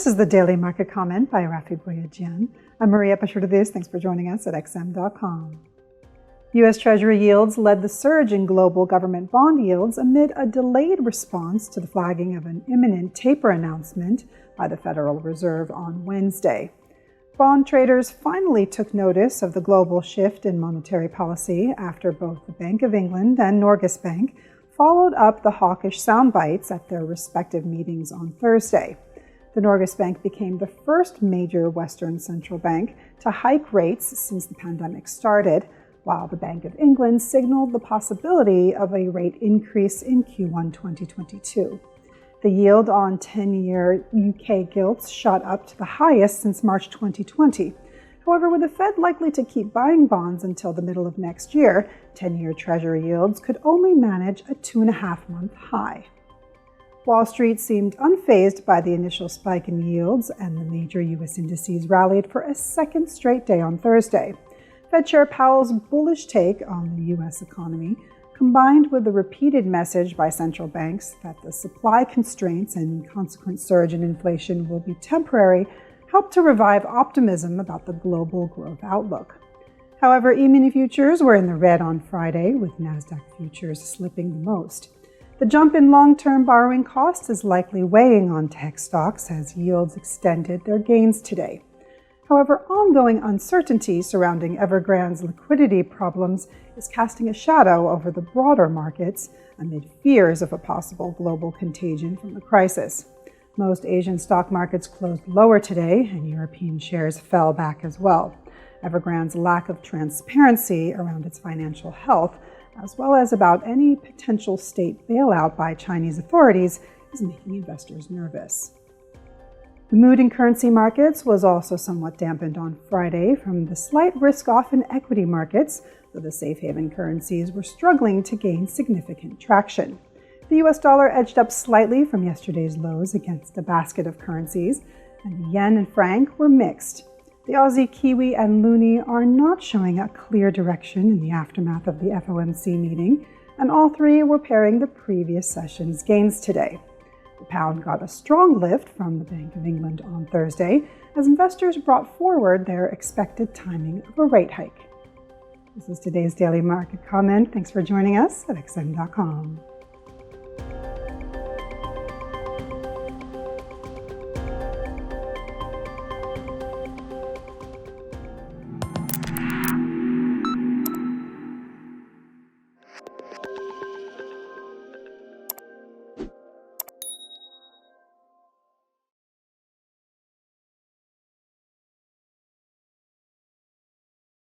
This is the Daily Market Comment by Rafi Boyadjian. I'm Maria Pashurdes. Thanks for joining us at XM.com. U.S. Treasury yields led the surge in global government bond yields amid a delayed response to the flagging of an imminent taper announcement by the Federal Reserve on Wednesday. Bond traders finally took notice of the global shift in monetary policy after both the Bank of England and Norges Bank followed up the hawkish soundbites at their respective meetings on Thursday. The Norges Bank became the first major Western central bank to hike rates since the pandemic started, while the Bank of England signaled the possibility of a rate increase in Q1 2022. The yield on 10-year UK gilts shot up to the highest since March 2020. However, with the Fed likely to keep buying bonds until the middle of next year, 10-year Treasury yields could only manage a 2.5-month high. Wall Street seemed unfazed by the initial spike in yields, and the major U.S. indices rallied for a second straight day on Thursday. Fed Chair Powell's bullish take on the U.S. economy, combined with the repeated message by central banks that the supply constraints and consequent surge in inflation will be temporary, helped to revive optimism about the global growth outlook. However, E-mini futures were in the red on Friday, with Nasdaq futures slipping the most. The jump in long-term borrowing costs is likely weighing on tech stocks as yields extended their gains today. However, ongoing uncertainty surrounding Evergrande's liquidity problems is casting a shadow over the broader markets amid fears of a possible global contagion from the crisis. Most Asian stock markets closed lower today, and European shares fell back as well. Evergrande's lack of transparency around its financial health, as well as about any potential state bailout by Chinese authorities, is making investors nervous. The mood in currency markets was also somewhat dampened on Friday from the slight risk-off in equity markets, though the safe haven currencies were struggling to gain significant traction. The US dollar edged up slightly from yesterday's lows against a basket of currencies, and the yen and franc were mixed. The Aussie, Kiwi, and Loonie are not showing a clear direction in the aftermath of the FOMC meeting, and all three were pairing the previous session's gains today. The pound got a strong lift from the Bank of England on Thursday as investors brought forward their expected timing of a rate hike. This is today's Daily Market Comment. Thanks for joining us at XM.com.